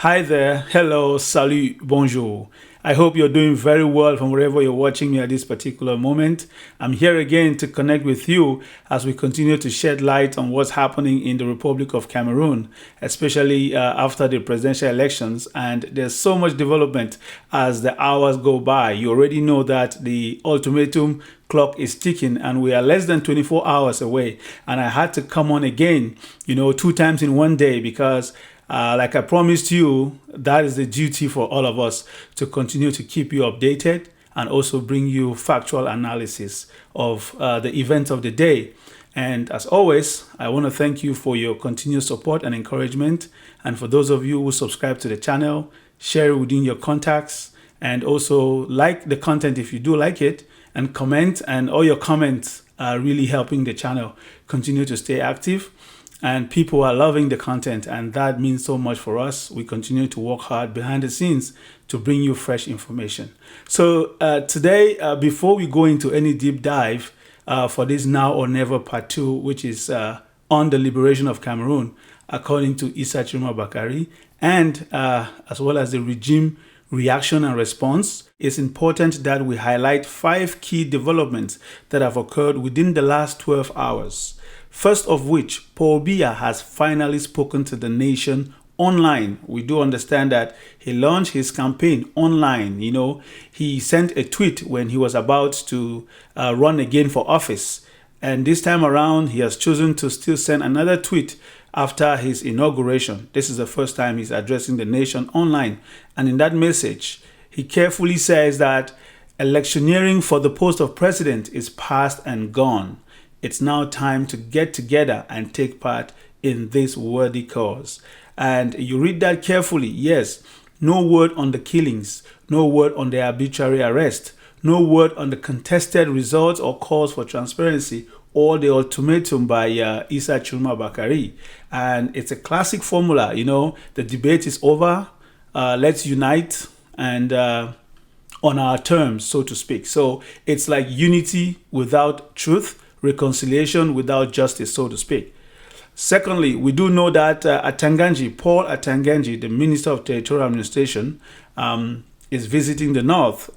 Hi there, hello, salut, bonjour. I hope you're doing very well from wherever you're watching me at this particular moment. I'm here again to connect with you as we continue to shed light on what's happening in the Republic of Cameroon, especially after the presidential elections. And there's so much development as the hours go by. You already know that the ultimatum clock is ticking and we are less than 24 hours away. And I had to come on again, 2 times in one day because like I promised you, that is the duty for all of us to continue to keep you updated and also bring you factual analysis of the events of the day. And as always, I want to thank you for your continued support and encouragement. And for those of you who subscribe to the channel, share it within your contacts, and also like the content if you do like it, and comment. And all your comments are really helping the channel continue to stay active. And people are loving the content, and that means so much for us. We continue to work hard behind the scenes to bring you fresh information. So today, before we go into any deep dive for this Now or Never Part 2, which is on the liberation of Cameroon, according to Issa Tchiroma Bakary, and as well as the regime reaction and response, it's important that we highlight 5 key developments that have occurred within the last 12 hours. First of which, Paul Biya has finally spoken to the nation online. We do understand that he launched his campaign online. He sent a tweet when he was about to run again for office. And this time around, he has chosen to still send another tweet after his inauguration. This is the first time he's addressing the nation online. And in that message, he carefully says that electioneering for the post of president is past and gone. It's now time to get together and take part in this worthy cause. And you read that carefully. Yes, no word on the killings, no word on the arbitrary arrest, no word on the contested results or calls for transparency or the ultimatum by Issa Tchiroma Bakary. And it's a classic formula, the debate is over, let's unite and on our terms, so to speak. So it's like unity without truth, reconciliation without justice, so to speak. Secondly, we do know that Atanga Nji, Paul Atanga Nji, the Minister of Territorial Administration, is visiting the north.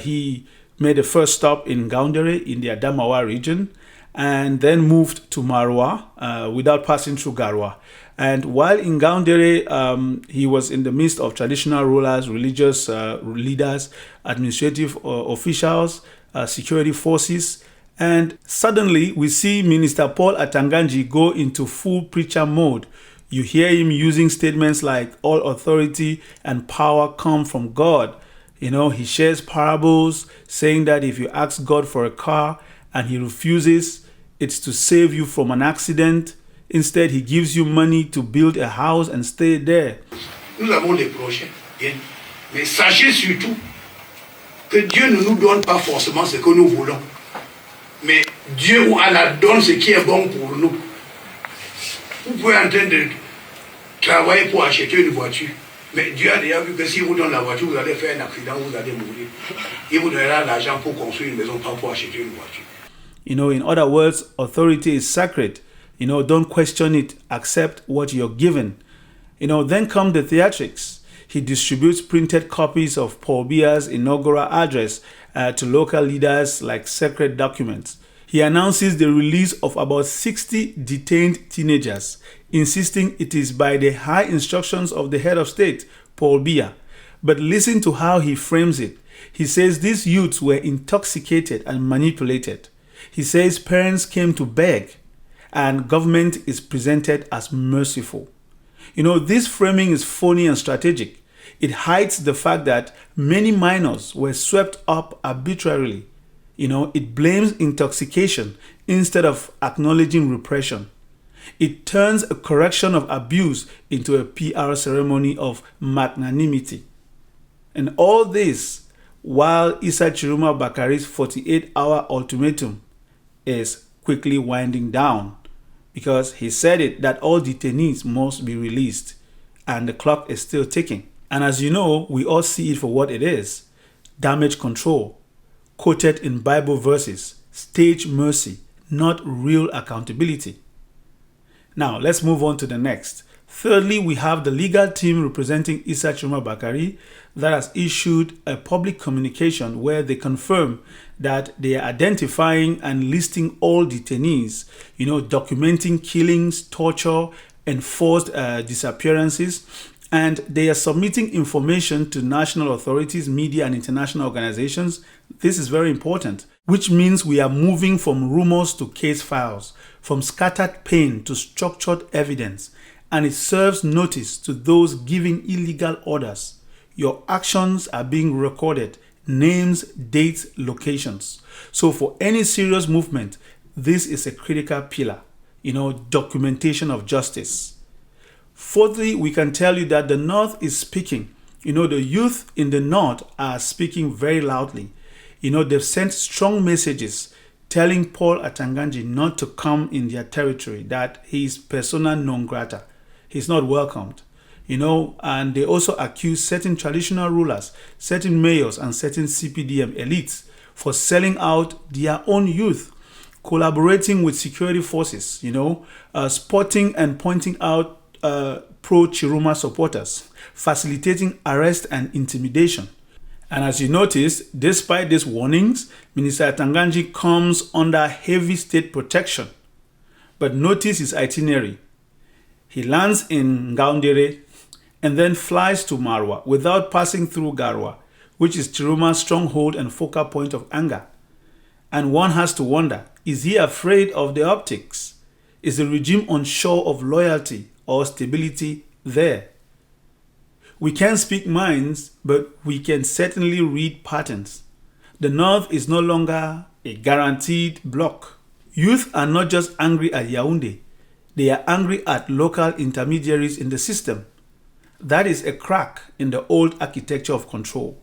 He made a first stop in Gaoundéré in the Adamawa region and then moved to Maroua without passing through Garoua. And while in Gaoundéré, he was in the midst of traditional rulers, religious leaders, administrative officials, security forces. And suddenly, we see Minister Paul Atanga Nji go into full preacher mode. You hear him using statements like, all authority and power come from God. He shares parables, saying that if you ask God for a car and he refuses, it's to save you from an accident. Instead, he gives you money to build a house and stay there. Nous avons des projets, bien. Mais sachez surtout que Dieu ne nous donne pas forcément ce que nous voulons. Mais Dieu ou Allah donne ce qui est bon pour nous. Vous pouvez en train de travailler pour acheter une voiture. Mais Dieu a déjà vu que si vous donnez la voiture, vous allez faire un accident, vous allez mourir. Il vous donnera l'argent pour construire une maison, pas pour acheter une voiture. In other words, authority is sacred. Don't question it. Accept what you're given. Then come the theatrics. He distributes printed copies of Paul Biya's inaugural address to local leaders like sacred documents. He announces the release of about 60 detained teenagers, insisting it is by the high instructions of the head of state, Paul Biya. But listen to how he frames it. He says these youths were intoxicated and manipulated. He says parents came to beg, and government is presented as merciful. This framing is phony and strategic. It hides the fact that many minors were swept up arbitrarily. It blames intoxication instead of acknowledging repression. It turns a correction of abuse into a PR ceremony of magnanimity. And all this while Issa Tchiroma Bakary's 48-hour ultimatum is quickly winding down, because he said it that all detainees must be released and the clock is still ticking. And as you know, we all see it for what it is: damage control, quoted in Bible verses, stage mercy, not real accountability. Now let's move on to the next. Thirdly, we have the legal team representing Issa Tchiroma Bakary that has issued a public communication where they confirm that they are identifying and listing all detainees, documenting killings, torture, enforced disappearances, and they are submitting information to national authorities, media, and international organizations. This is very important, which means we are moving from rumors to case files, from scattered pain to structured evidence, and it serves notice to those giving illegal orders. Your actions are being recorded, names, dates, locations. So for any serious movement, this is a critical pillar, documentation of justice. Fourthly, we can tell you that the North is speaking. The youth in the North are speaking very loudly. They've sent strong messages telling Paul Atanga Nji not to come in their territory, that he is persona non grata. He's not welcomed. And they also accuse certain traditional rulers, certain mayors, and certain CPDM elites for selling out their own youth, collaborating with security forces, spotting and pointing out pro-Tchiroma supporters, facilitating arrest and intimidation. And as you notice, despite these warnings, Minister Atanga Nji comes under heavy state protection. But notice his itinerary. He lands in Ngaoundéré and then flies to Marwa without passing through Garwa, which is Tchiroma's stronghold and focal point of anger. And one has to wonder, is he afraid of the optics? Is the regime unsure of loyalty or stability there? We can't speak minds, but we can certainly read patterns. The North is no longer a guaranteed bloc. Youth are not just angry at Yaoundé, they are angry at local intermediaries in the system. That is a crack in the old architecture of control.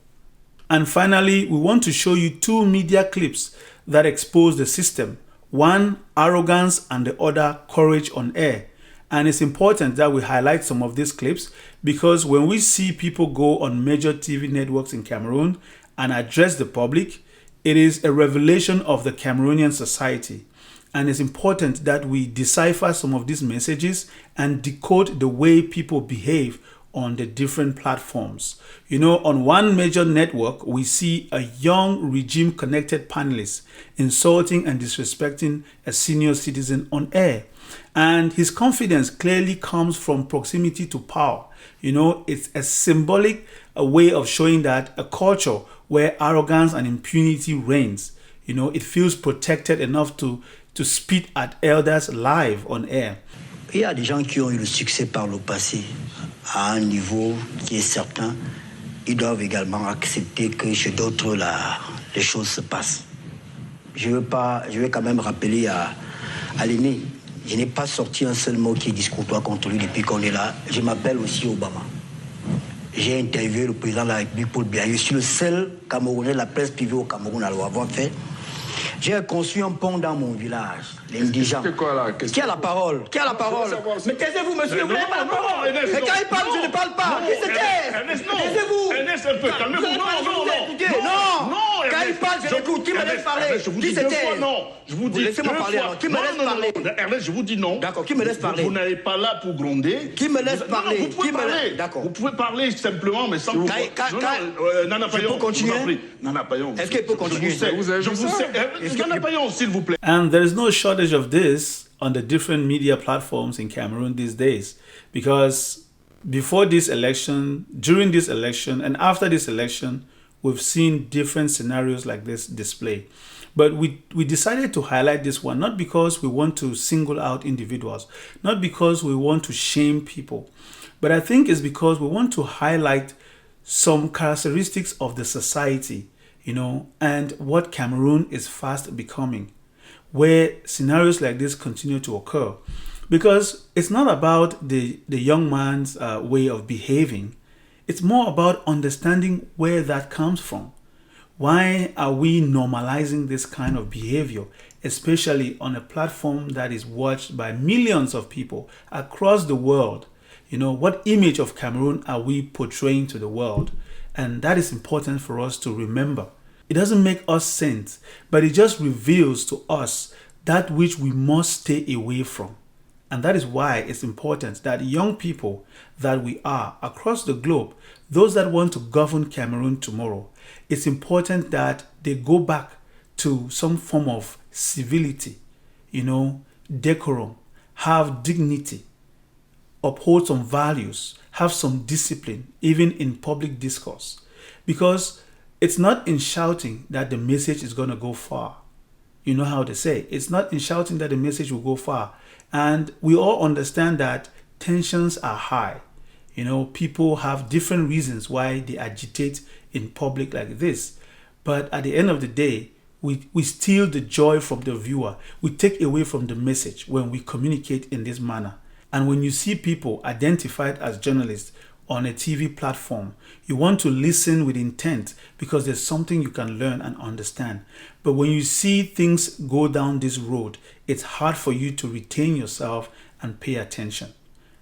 And finally, we want to show you two media clips that expose the system. One, arrogance, and the other, courage on air. And it's important that we highlight some of these clips because when we see people go on major TV networks in Cameroon and address the public, it is a revelation of the Cameroonian society. And it's important that we decipher some of these messages and decode the way people behave on the different platforms. On one major network, we see a young regime-connected panelist insulting and disrespecting a senior citizen on air. And his confidence clearly comes from proximity to power. It's a symbolic way of showing that a culture where arrogance and impunity reigns, it feels protected enough to spit at elders live on air. Il y a des gens qui ont eu le succès par le passé à un niveau qui est certain. Ils doivent également accepter que chez d'autres, les choses se passent. Je vais quand même rappeler à l'aîné, je n'ai pas sorti un seul mot qui est discourtois contre lui depuis qu'on est là. Je m'appelle aussi Obama. J'ai interviewé le président de la République, Paul Biya. Je suis le seul Camerounais, la presse privée au Cameroun à l'avoir fait. J'ai construit un pont dans mon village, l'indigent. Qui a la parole? Qui a la parole? Mais taisez-vous, monsieur, vous n'avez pas la parole. Mais quand il parle, je ne parle pas. Qui c'était? Taisez-vous. Ernest, un peu, calmez-vous. Non. Quand il parle, je l'écoute. Qui me laisse parler? Qui c'était? Non, je vous dis. Laissez-moi parler alors. Qui me laisse parler? Ernest, je vous dis non. D'accord, qui me laisse parler? Vous n'allez pas là pour gronder. Qui me laisse parler? Vous pouvez parler. D'accord. Vous pouvez parler simplement, mais sans... Nana Payon, je peux continuer? Nana Payon. Est-ce qu'il peut continuer? Je vous sais. Nana Payon, s'il vous plaît. And there is no shortage of this on the different media platforms in Cameroon these days, because before this election, during this election, and after this election, we've seen different scenarios like this display. But we decided to highlight this one, not because we want to single out individuals, not because we want to shame people, but I think it's because we want to highlight some characteristics of the society, and what Cameroon is fast becoming, where scenarios like this continue to occur. Because it's not about the young man's way of behaving. It's more about understanding where that comes from. Why are we normalizing this kind of behavior, especially on a platform that is watched by millions of people across the world? What image of Cameroon are we portraying to the world? And that is important for us to remember. It doesn't make us saints, but it just reveals to us that which we must stay away from. And that is why it's important that young people that we are across the globe, those that want to govern Cameroon tomorrow, it's important that they go back to some form of civility, decorum, have dignity, uphold some values, have some discipline, even in public discourse. Because it's not in shouting that the message is going to go far. You know how they say, it's not in shouting that the message will go far. And we all understand that tensions are high. People have different reasons why they agitate in public like this. But at the end of the day, we steal the joy from the viewer. We take away from the message when we communicate in this manner. And when you see people identified as journalists on a TV platform, you want to listen with intent because there's something you can learn and understand. But when you see things go down this road, it's hard for you to retain yourself and pay attention.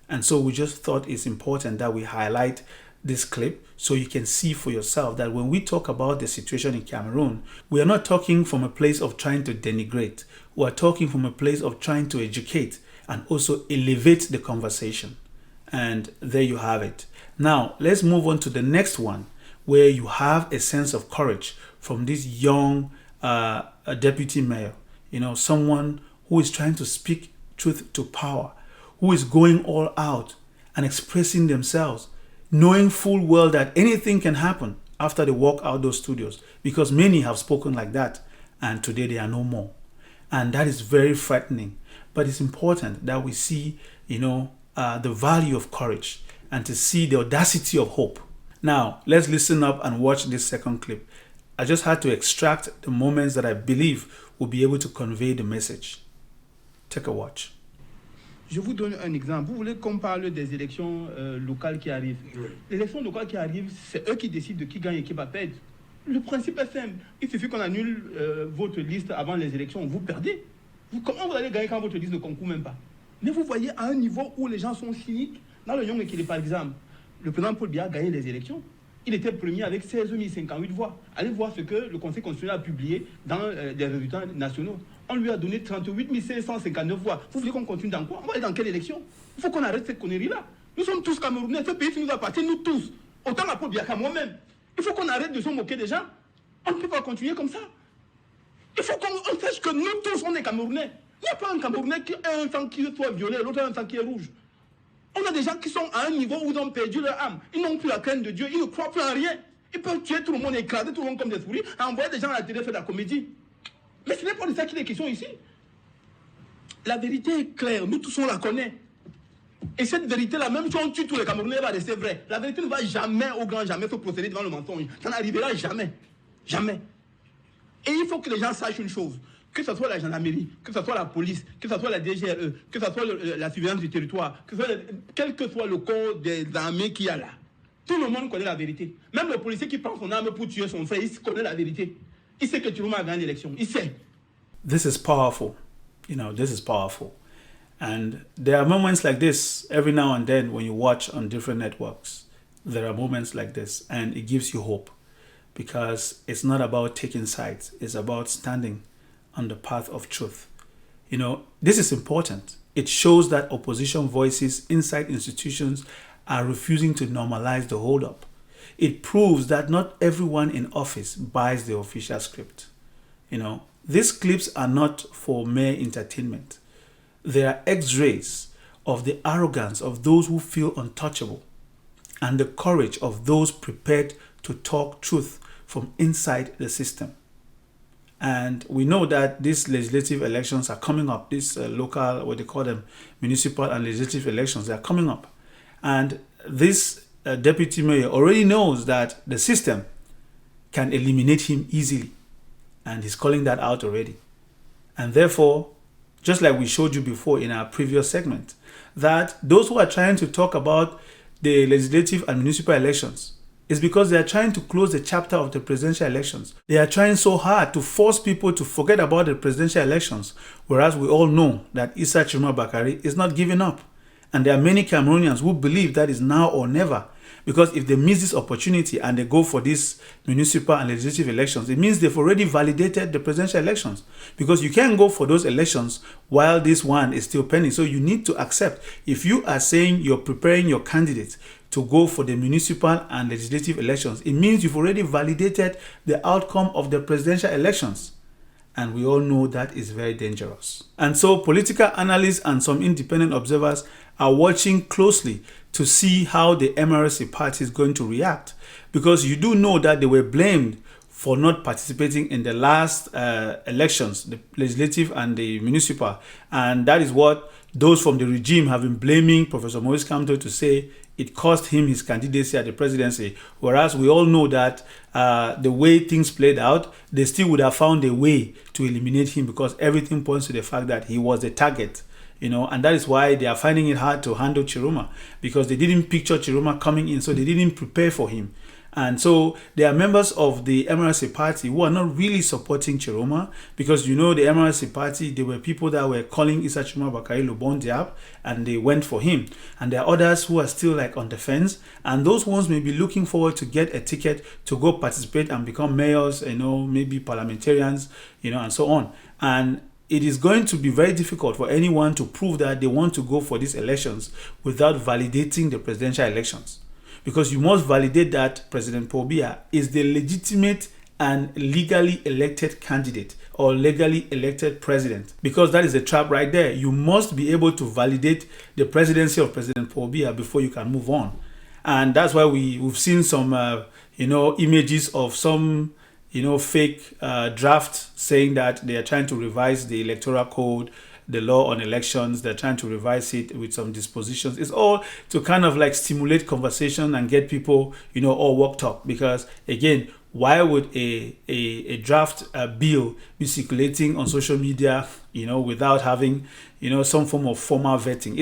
And so we just thought it's important that we highlight this clip so you can see for yourself that when we talk about the situation in Cameroon, we are not talking from a place of trying to denigrate. We are talking from a place of trying to educate and also elevate the conversation. And there you have it. Now, let's move on to the next one, where you have a sense of courage from this young deputy mayor, someone who is trying to speak truth to power, who is going all out and expressing themselves, knowing full well that anything can happen after they walk out those studios, because many have spoken like that, and today they are no more. And that is very frightening. But it's important that we see, the value of courage and to see the audacity of hope. Now, let's listen up and watch this second clip. I just had to extract the moments that I believe will be able to convey the message. Take a watch. Je vous donne un exemple. Vous voulez qu'on parle des élections locales qui arrivent? Oui. Les élections locales qui arrivent, c'est eux qui décident de qui gagne et qui va perdre. Le principe est simple. Il suffit qu'on annule votre liste avant les élections. Vous perdez. Comment vous allez gagner quand votre liste ne concourt même pas? Mais vous voyez à un niveau où les gens sont cyniques. Dans le Yong-Ekile, par exemple, le président Paul Biya a gagné les élections. Il était premier avec 16 058 voix. Allez voir ce que le Conseil constitutionnel a publié dans les résultats nationaux. On lui a donné 38 559 voix. Vous voulez qu'on continue dans quoi? On va aller dans quelle élection? Il faut qu'on arrête cette connerie-là. Nous sommes tous Camerounais. Ce pays nous appartient, nous tous. Autant à Paul Biya qu'à moi-même. Il faut qu'on arrête de se moquer des gens. On ne peut pas continuer comme ça. Il faut qu'on sache que nous tous, on est Camerounais. Il n'y a pas un Camerounais qui a un sang qui soit violet, l'autre a un sang qui est rouge. On a des gens qui sont à un niveau où ils ont perdu leur âme. Ils n'ont plus la crainte de Dieu. Ils ne croient plus en rien. Ils peuvent tuer tout le monde, écraser tout le monde comme des souris, envoyer des gens à la télé faire de la comédie. Mais ce n'est pas de ça qu'il est question ici. La vérité est claire. Nous tous, on la connaît. Et cette vérité-là, même si on tue tous les Camerounais, va rester vraie. La vérité ne va jamais, au grand jamais, se procéder devant le mensonge. Ça n'arrivera jamais. Jamais. Et il faut que les gens sachent une chose. Que ce soit la gendarmerie, que ce soit la police, que ce soit la DGRE, que ce soit la surveillance du territoire, quel que soit le corps des armées qu'il y a là. Tout le monde connaît la vérité. Même le policier qui prend son arme pour tuer son frère, il connaît la vérité. Il sait que Tchiroma a gagné l'élection. Il sait. This is powerful. This is powerful. And there are moments like this every now and then when you watch on different networks. There are moments like this and it gives you hope because it's not about taking sides. It's about standing on the path of truth. This is important. It shows that opposition voices inside institutions are refusing to normalize the hold-up. It proves that not everyone in office buys the official script. These clips are not for mere entertainment. They are x-rays of the arrogance of those who feel untouchable and the courage of those prepared to talk truth from inside the system. And we know that these legislative elections are coming up. These local, what they call them, municipal and legislative elections, they are coming up. And this deputy mayor already knows that the system can eliminate him easily. And he's calling that out already. And therefore, just like we showed you before in our previous segment, that those who are trying to talk about the legislative and municipal elections is because they are trying to close the chapter of the presidential elections. They are trying so hard to force people to forget about the presidential elections, whereas we all know that Issa Tchiroma Bakary is not giving up. And there are many Cameroonians who believe that is now or never. Because if they miss this opportunity and they go for these municipal and legislative elections, it means they've already validated the presidential elections. Because you can't go for those elections while this one is still pending. So you need to accept, if you are saying you're preparing your candidates to go for the municipal and legislative elections, it means you've already validated the outcome of the presidential elections. And we all know that is very dangerous. And so political analysts and some independent observers are watching closely to see how the MRC party is going to react. Because you do know that they were blamed for not participating in the last elections, the legislative and the municipal. And that is what those from the regime have been blaming Professor Maurice Kamto to say it cost him his candidacy at the presidency. Whereas we all know that the way things played out, they still would have found a way to eliminate him, because everything points to the fact that he was the target. And that is why they are finding it hard to handle Tchiroma, because they didn't picture Tchiroma coming in, so they didn't prepare for him. And so there are members of the MRC party who are not really supporting Tchiroma, because the MRC party, there were people that were calling Issa Tchiroma Bakary Lobondiab, and they went for him. And there are others who are still on the fence, and those ones may be looking forward to get a ticket to go participate and become mayors, maybe parliamentarians, and so on. And it is going to be very difficult for anyone to prove that they want to go for these elections without validating the presidential elections. Because you must validate that President Paul Biya is the legitimate and legally elected candidate or legally elected president. Because that is the trap right there. You must be able to validate the presidency of President Paul Biya before you can move on. And that's why we've seen some, images of some, fake draft saying that they are trying to revise the electoral code, the law on elections. They're trying to revise it with some dispositions. It's all to kind of stimulate conversation and get people, all worked up. Because again, why would a draft bill be circulating on social media, without having, some form of formal vetting?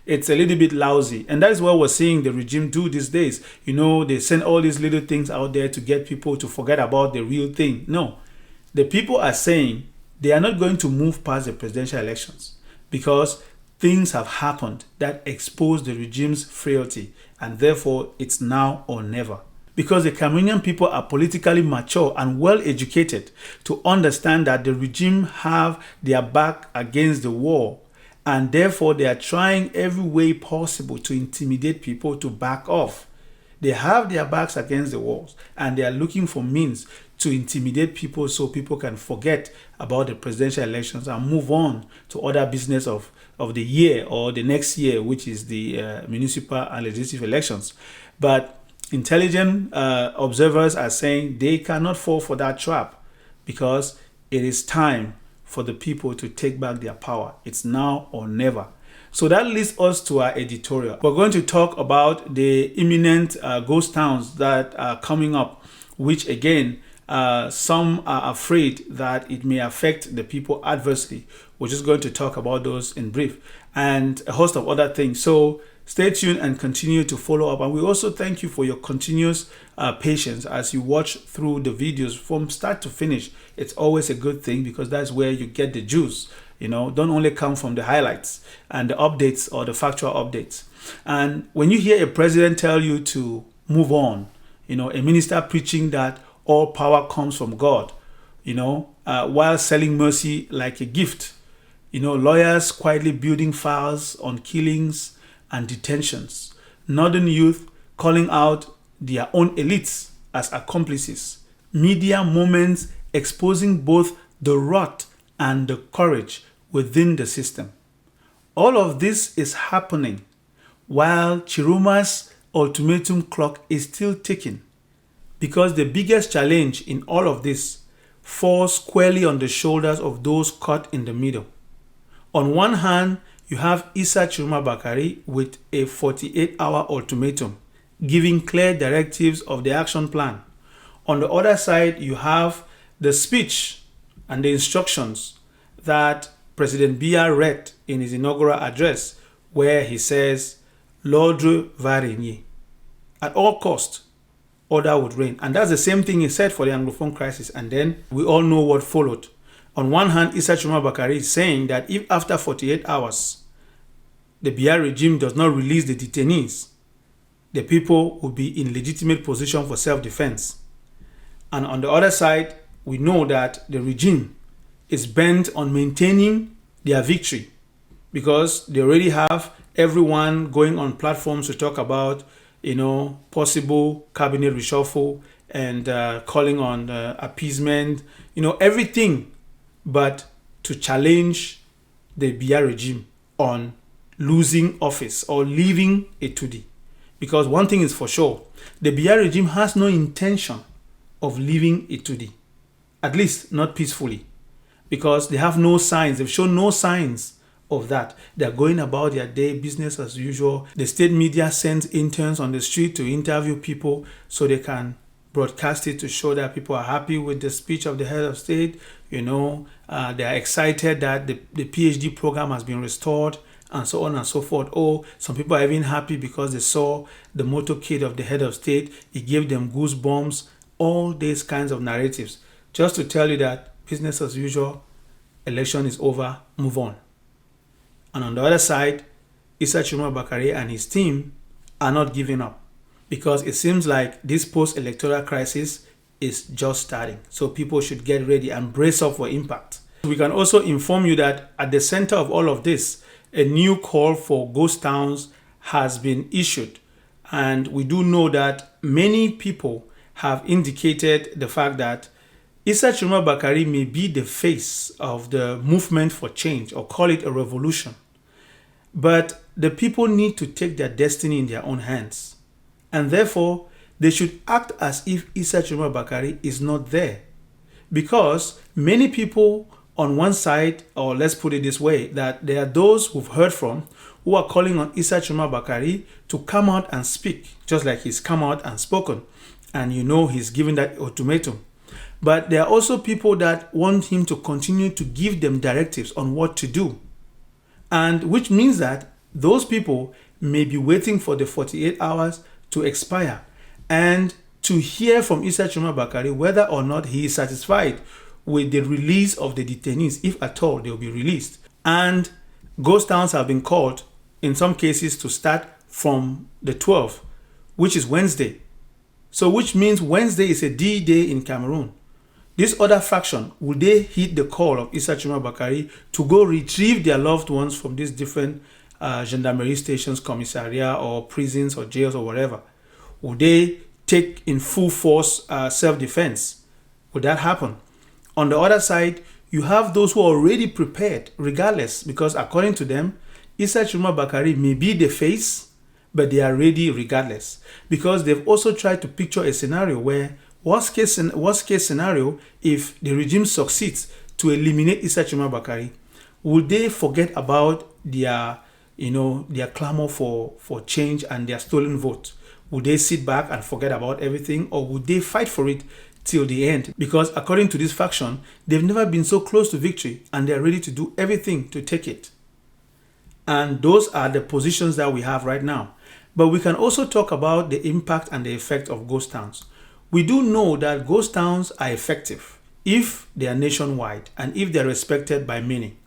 It's a little bit lousy. And that is what we're seeing the regime do these days. They send all these little things out there to get people to forget about the real thing. No, the people are saying they are not going to move past the presidential elections, because things have happened that expose the regime's frailty, and therefore it's now or never. Because the Cameroonian people are politically mature and well educated to understand that the regime have their back against the wall, and therefore they are trying every way possible to intimidate people to back off. They have their backs against the walls, and they are looking for means to intimidate people so people can forget about the presidential elections and move on to other business of the year or the next year, which is the municipal and legislative elections. But intelligent observers are saying they cannot fall for that trap, because it is time for the people to take back their power. It's now or never. So that leads us to our editorial. We're going to talk about the imminent ghost towns that are coming up, which again, some are afraid that it may affect the people adversely. We're just going to talk about those in brief, and a host of other things. So stay tuned and continue to follow up. And we also thank you for your continuous patience as you watch through the videos from start to finish. It's always a good thing, because that's where you get the juice. Don't only come from the highlights and the updates or the factual updates. And when you hear a president tell you to move on, a minister preaching that all power comes from God, while selling mercy like a gift, lawyers quietly building files on killings and detentions, northern youth calling out their own elites as accomplices, media moments exposing both the rot and the courage within the system. All of this is happening while Tchiroma's ultimatum clock is still ticking, because the biggest challenge in all of this falls squarely on the shoulders of those caught in the middle. On one hand, you have Issa Tchiroma Bakary with a 48-hour ultimatum, giving clear directives of the action plan. On the other side, you have the speech and the instructions that President Biya read in his inaugural address, where he says, "L'ordre va régner." At all costs, order would reign. And that's the same thing he said for the Anglophone crisis. And then we all know what followed. On one hand, Issa Tchiroma Bakary is saying that if after 48 hours, the Biya regime does not release the detainees, the people will be in legitimate position for self-defense. And on the other side, we know that the regime is bent on maintaining their victory because they already have everyone going on platforms to talk about, possible cabinet reshuffle and calling on appeasement, everything but to challenge the Biya regime on losing office or leaving a Tudi. Because one thing is for sure, the Biya regime has no intention of leaving a Tudi, at least not peacefully, because they have no signs, they've shown no signs of that. They're going about their day, business as usual. The state media sends interns on the street to interview people so they can broadcast it to show that people are happy with the speech of the head of state. They are excited that the PhD program has been restored and so on and so forth. Oh, some people are even happy because they saw the motorcade of the head of state. It gave them goosebumps. All these kinds of narratives. Just to tell you that business as usual, election is over, move on. And on the other side, Issa Tchiroma Bakary and his team are not giving up because it seems like this post-electoral crisis is just starting. So people should get ready and brace up for impact. We can also inform you that at the center of all of this, a new call for ghost towns has been issued. And we do know that many people have indicated the fact that Issa Tchiroma Bakary may be the face of the movement for change or call it a revolution. But the people need to take their destiny in their own hands. And therefore, they should act as if Issa Tchiroma Bakary is not there. Because many people on one side, or let's put it this way, that there are those who've heard from who are calling on Issa Tchiroma Bakary to come out and speak, just like he's come out and spoken. And he's given that ultimatum. But there are also people that want him to continue to give them directives on what to do. And which means that those people may be waiting for the 48 hours to expire and to hear from Issa Tchiroma Bakary whether or not he is satisfied with the release of the detainees, if at all they will be released. And ghost towns have been called, in some cases, to start from the 12th, which is Wednesday. So which means Wednesday is a D-Day in Cameroon. This other faction, will they heed the call of Issa Tchiroma Bakary to go retrieve their loved ones from these different gendarmerie stations, commissariat, or prisons, or jails, or whatever? Will they take in full force self-defense? Would that happen? On the other side, you have those who are already prepared, regardless, because according to them, Issa Tchiroma Bakary may be the face, but they are ready regardless. Because they've also tried to picture a scenario where worst case scenario, if the regime succeeds to eliminate Issa Tchiroma Bakary, would they forget about their clamor for change and their stolen vote? Would they sit back and forget about everything, or would they fight for it till the end? Because according to this faction, they've never been so close to victory and they're ready to do everything to take it. And those are the positions that we have right now. But we can also talk about the impact and the effect of ghost towns. We do know that ghost towns are effective if they are nationwide and if they're respected by many.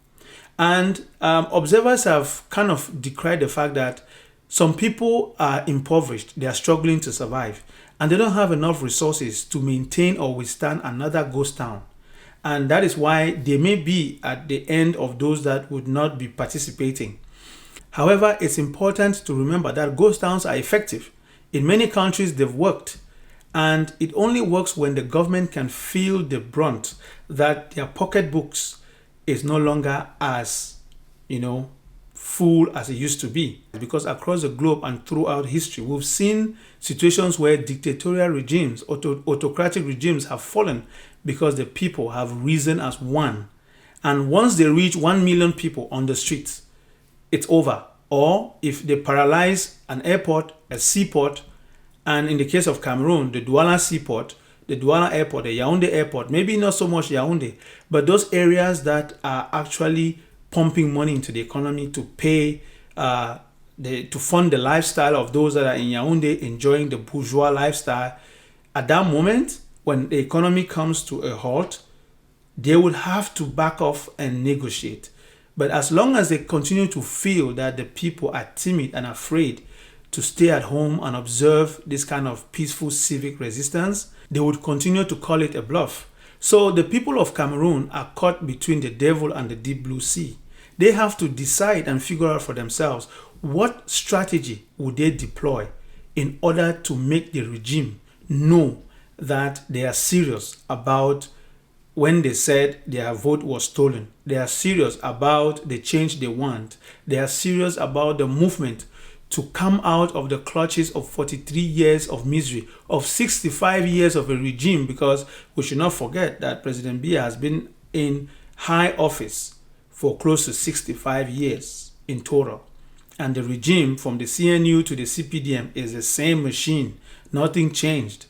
And observers have kind of decried the fact that some people are impoverished, they are struggling to survive, and they don't have enough resources to maintain or withstand another ghost town. And that is why they may be at the end of those that would not be participating. However, it's important to remember that ghost towns are effective. In many countries, they've worked. And it only works when the government can feel the brunt that their pocketbooks is no longer as, full as it used to be. Because across the globe and throughout history, we've seen situations where dictatorial regimes, autocratic regimes have fallen because the people have risen as one. And once they reach 1 million people on the streets, it's over. Or if they paralyze an airport, a seaport, and in the case of Cameroon, the Douala seaport, the Douala airport, the Yaoundé airport, maybe not so much Yaoundé, but those areas that are actually pumping money into the economy to pay, to fund the lifestyle of those that are in Yaoundé enjoying the bourgeois lifestyle. At that moment, when the economy comes to a halt, they would have to back off and negotiate. But as long as they continue to feel that the people are timid and afraid to stay at home and observe this kind of peaceful civic resistance, they would continue to call it a bluff. So the people of Cameroon are caught between the devil and the deep blue sea. They have to decide and figure out for themselves what strategy would they deploy in order to make the regime know that they are serious about when they said their vote was stolen. They are serious about the change they want. They are serious about the movement to come out of the clutches of 43 years of misery, of 65 years of a regime, because we should not forget that President Biya has been in high office for close to 65 years in total. And the regime from the CNU to the CPDM is the same machine. Nothing changed.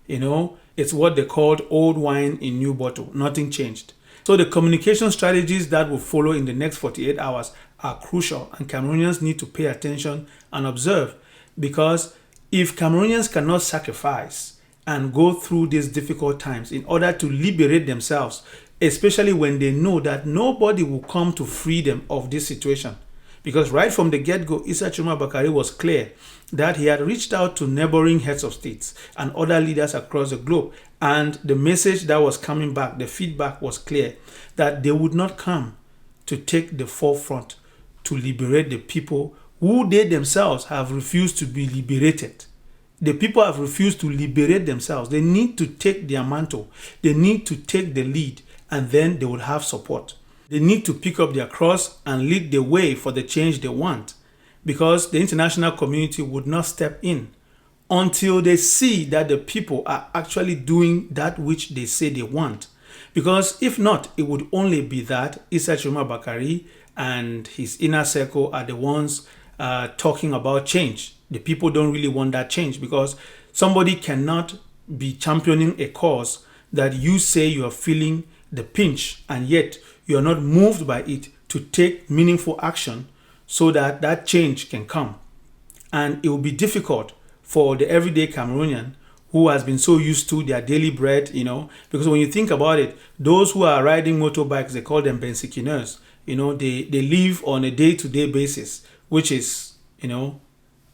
It's what they called old wine in new bottle. Nothing changed. So the communication strategies that will follow in the next 48 hours are crucial, and Cameroonians need to pay attention and observe, because if Cameroonians cannot sacrifice and go through these difficult times in order to liberate themselves, especially when they know that nobody will come to free them of this situation. Because right from the get-go, Issa Tchiroma Bakary was clear that he had reached out to neighboring heads of states and other leaders across the globe. And the message that was coming back, the feedback was clear, that they would not come to take the forefront to liberate the people who they themselves have refused to be liberated. The people have refused to liberate themselves. They need to take their mantle. They need to take the lead, and then they will have support. They need to pick up their cross and lead the way for the change they want, because the international community would not step in until they see that the people are actually doing that which they say they want. Because if not, it would only be that Issa Tchiroma Bakary and his inner circle are the ones talking about change. The people don't really want that change, because somebody cannot be championing a cause that you say you are feeling the pinch, and yet you are not moved by it to take meaningful action so that that change can come. And it will be difficult for the everyday Cameroonian who has been so used to their daily bread, because when you think about it, those who are riding motorbikes, they call them bensikineurs. They live on a day-to-day basis, which is,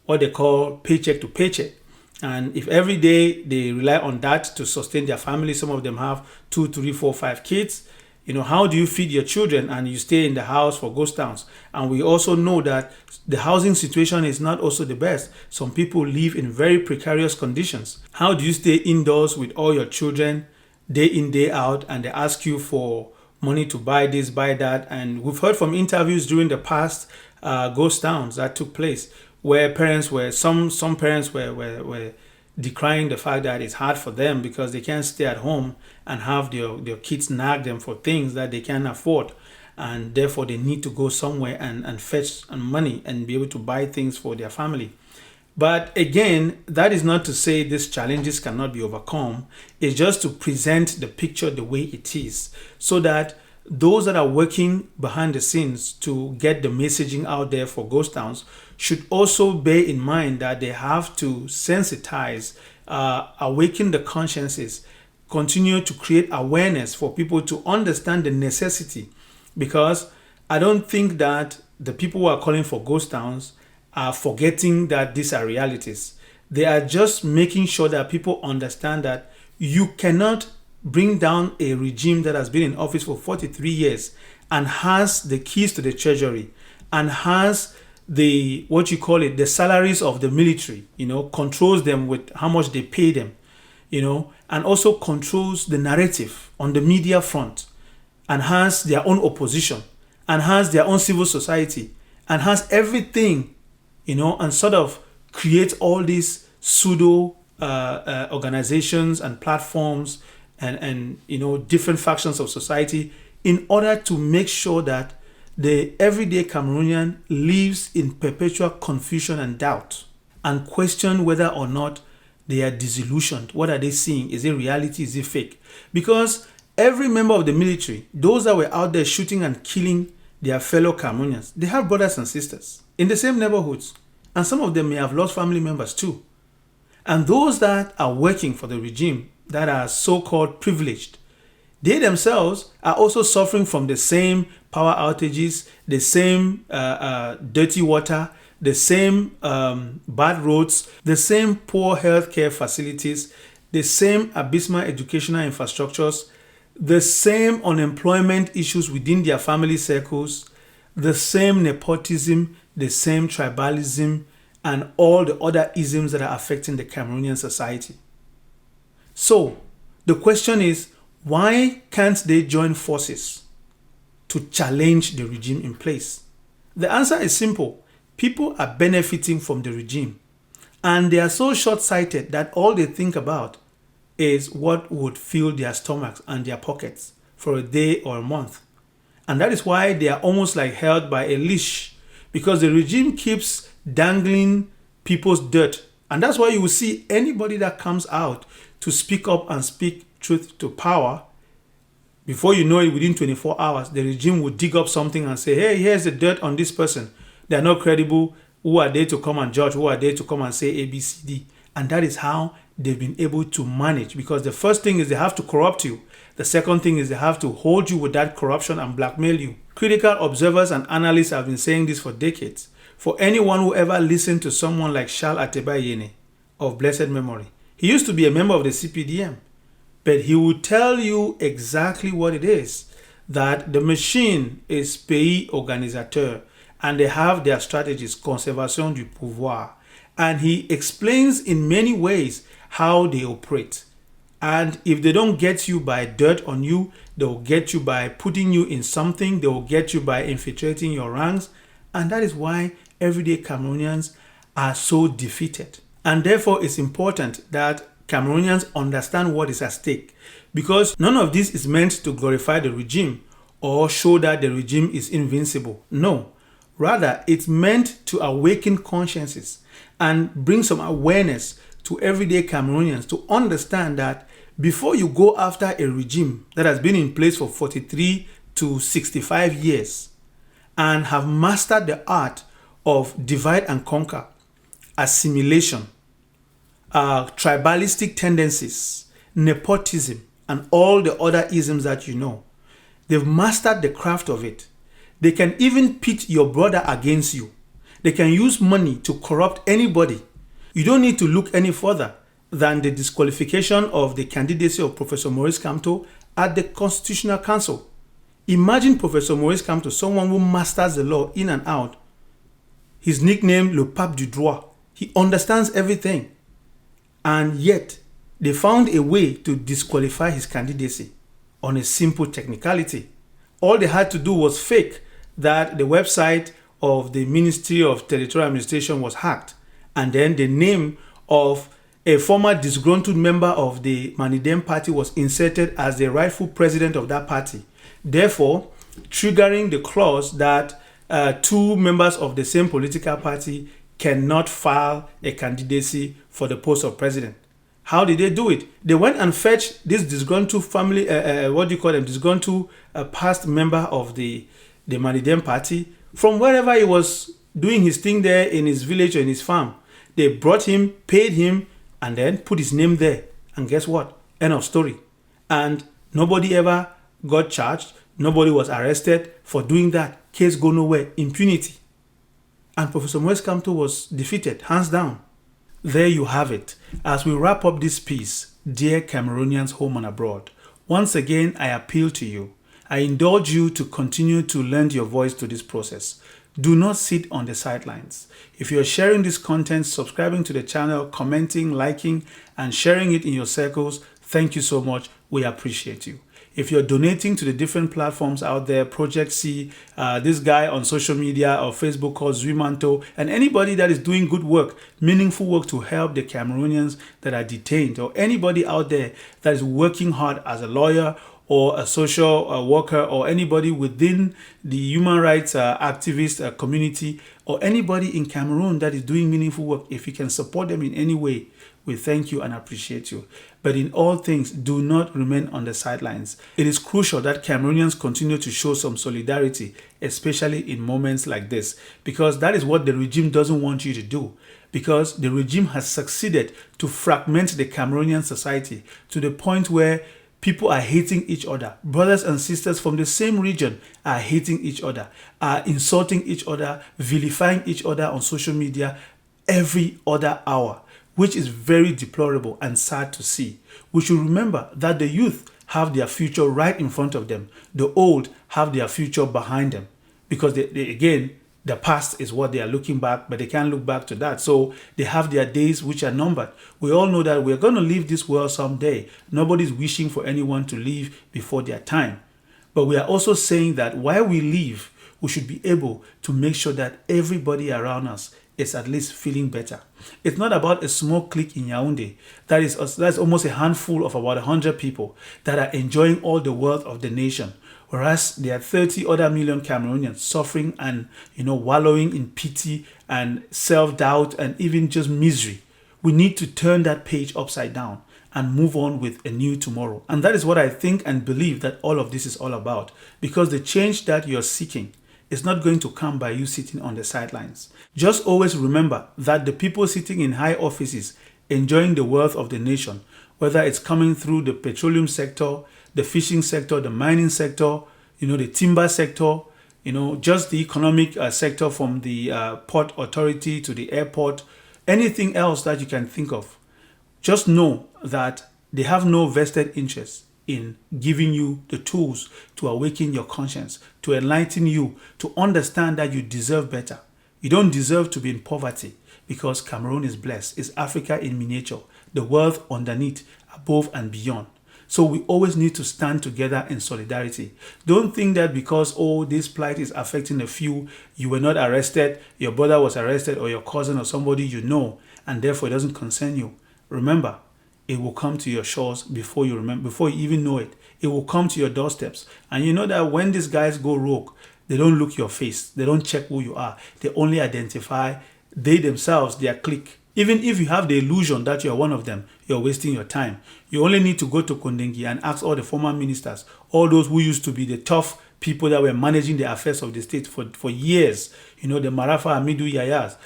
what they call paycheck to paycheck. And if every day they rely on that to sustain their family, some of them have 2, 3, 4, 5 kids. How do you feed your children and you stay in the house for ghost towns? And we also know that the housing situation is not also the best. Some people live in very precarious conditions. How do you stay indoors with all your children day in, day out, and they ask you for money to buy this, buy that? And we've heard from interviews during the past ghost towns that took place, where some parents were decrying the fact that it's hard for them because they can't stay at home and have their kids nag them for things that they can't afford, and therefore they need to go somewhere and fetch money and be able to buy things for their family. But again, that is not to say these challenges cannot be overcome. It's just to present the picture the way it is, so that those that are working behind the scenes to get the messaging out there for ghost towns should also bear in mind that they have to sensitize, awaken the consciences, continue to create awareness for people to understand the necessity. Because I don't think that the people who are calling for ghost towns are forgetting that these are realities. They are just making sure that people understand that you cannot bring down a regime that has been in office for 43 years and has the keys to the treasury and has the salaries of the military, controls them with how much they pay them, and also controls the narrative on the media front, and has their own opposition, and has their own civil society, and has everything, and sort of creates all these pseudo organizations and platforms and different factions of society in order to make sure that the everyday Cameroonian lives in perpetual confusion and doubt and question whether or not they are disillusioned. What are they seeing? Is it reality? Is it fake? Because every member of the military, those that were out there shooting and killing their fellow Cameroonians, they have brothers and sisters in the same neighborhoods. And some of them may have lost family members too. And those that are working for the regime that are so-called privileged, they themselves are also suffering from the same power outages, the same dirty water, the same bad roads, the same poor healthcare facilities, the same abysmal educational infrastructures, the same unemployment issues within their family circles, the same nepotism, the same tribalism, and all the other isms that are affecting the Cameroonian society. So, the question is, why can't they join forces to challenge the regime in place? The answer is simple. People are benefiting from the regime, and they are so short-sighted that all they think about is what would fill their stomachs and their pockets for a day or a month. And that is why they are almost like held by a leash, because the regime keeps dangling people's dirt. And that's why you will see anybody that comes out to speak up and speak truth to power, before you know it, within 24 hours, the regime will dig up something and say, hey, here's the dirt on this person. They are not credible. Who are they to come and judge? Who are they to come and say A, B, C, D? And that is how they've been able to manage, because the first thing is they have to corrupt you. The second thing is they have to hold you with that corruption and blackmail you. Critical observers and analysts have been saying this for decades. For anyone who ever listened to someone like Charles Ateba of blessed memory, he used to be a member of the CPDM, but he will tell you exactly what it is, that the machine is pays organisateur, and they have their strategies, conservation du pouvoir. And he explains in many ways how they operate. And if they don't get you by dirt on you, they will get you by putting you in something. They will get you by infiltrating your ranks. And that is why everyday Cameroonians are so defeated. And therefore, it's important that Cameroonians understand what is at stake, because none of this is meant to glorify the regime or show that the regime is invincible. No, rather, it's meant to awaken consciences and bring some awareness to everyday Cameroonians to understand that before you go after a regime that has been in place for 43 to 65 years and have mastered the art of divide and conquer, assimilation, tribalistic tendencies, nepotism, and all the other isms that you know, they've mastered the craft of it. They can even pit your brother against you. They can use money to corrupt anybody. You don't need to look any further than the disqualification of the candidacy of Professor Maurice Kamto at the Constitutional Council. Imagine Professor Maurice Kamto, someone who masters the law in and out. His nickname, Le Pape du Droit. He understands everything. And yet, they found a way to disqualify his candidacy on a simple technicality. All they had to do was fake that the website of the Ministry of Territorial Administration was hacked, and then the name of a former disgruntled member of the Manidem party was inserted as the rightful president of that party, therefore triggering the clause that two members of the same political party cannot file a candidacy for the post of president. How did they do it? They went and fetched this disgruntled family, disgruntled past member of the Manidem party from wherever he was doing his thing there in his village or in his farm. They brought him, paid him, and then put his name there. And guess what? End of story. And nobody ever got charged. Nobody was arrested for doing that. Case go nowhere. Impunity. And Professor Maurice Kamto was defeated, hands down. There you have it. As we wrap up this piece, dear Cameroonians home and abroad, once again I appeal to you. I indulge you to continue to lend your voice to this process. Do not sit on the sidelines. If you're sharing this content, subscribing to the channel, commenting, liking, and sharing it in your circles, thank you so much. We appreciate you. If you're donating to the different platforms out there, Project C, this guy on social media or Facebook called Zuimanto, and anybody that is doing good work, meaningful work to help the Cameroonians that are detained, or anybody out there that is working hard as a lawyer or a social worker, or anybody within the human rights activist community, or anybody in Cameroon that is doing meaningful work, if you can support them in any way, we thank you and appreciate you. But in all things, do not remain on the sidelines. It is crucial that Cameroonians continue to show some solidarity, especially in moments like this, because that is what the regime doesn't want you to do. Because the regime has succeeded to fragment the Cameroonian society to the point where People are hating each other. Brothers and sisters from the same region are hating each other, are insulting each other, vilifying each other on social media every other hour, which is very deplorable and sad to see. We should remember that the youth have their future right in front of them. The old have their future behind them, because again, the past is what they are looking back, but they can't look back to that. So they have their days which are numbered. We all know that we're going to leave this world someday. Nobody's wishing for anyone to leave before their time. But we are also saying that while we leave, we should be able to make sure that everybody around us is at least feeling better. It's not about a small clique in Yaoundé. That's almost a handful of about 100 people that are enjoying all the wealth of the nation. Whereas there are 30 other million Cameroonians suffering and, wallowing in pity and self-doubt and even just misery. We need to turn that page upside down and move on with a new tomorrow. And that is what I think and believe that all of this is all about. Because the change that you're seeking is not going to come by you sitting on the sidelines. Just always remember that the people sitting in high offices enjoying the wealth of the nation, whether it's coming through the petroleum sector, the fishing sector, the mining sector, the timber sector, just the economic sector from the port authority to the airport, anything else that you can think of. Just know that they have no vested interest in giving you the tools to awaken your conscience, to enlighten you, to understand that you deserve better. You don't deserve to be in poverty, because Cameroon is blessed. It's Africa in miniature, the wealth underneath, above and beyond. So we always need to stand together in solidarity. Don't think that because, this plight is affecting a few, you were not arrested, your brother was arrested, or your cousin or somebody and therefore it doesn't concern you. Remember, it will come to your shores before you even know it. It will come to your doorsteps. And you know that when these guys go rogue, they don't look your face. They don't check who you are. They only identify they themselves, their clique. Even if you have the illusion that you're one of them, you're wasting your time. You only need to go to Kondengi and ask all the former ministers, all those who used to be the tough people that were managing the affairs of the state for years. The Marafa Amidu Yayas,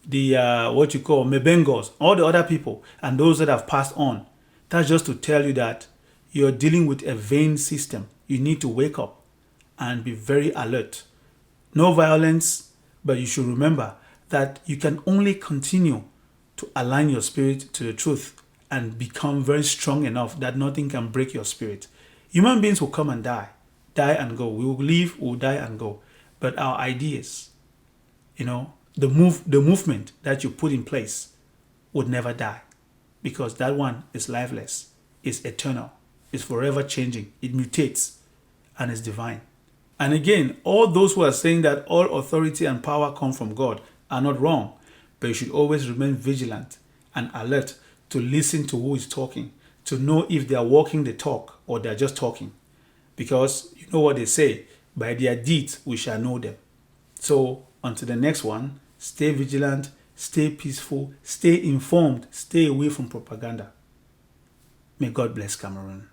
the Mebengos, all the other people, and those that have passed on. That's just to tell you that you're dealing with a vain system. You need to wake up and be very alert. No violence, but you should remember that you can only continue to align your spirit to the truth and become very strong enough that nothing can break your spirit. Human beings will come and die and go. We will live, we will die and go. But our ideas, the movement that you put in place would never die, because that one is lifeless, is eternal, is forever changing, it mutates, and is divine. And again, all those who are saying that all authority and power come from God are not wrong, but you should always remain vigilant and alert to listen to who is talking, to know if they are walking the talk or they are just talking. Because you know what they say, by their deeds we shall know them. So until the next one, stay vigilant, stay peaceful, stay informed, stay away from propaganda. May God bless Cameroon.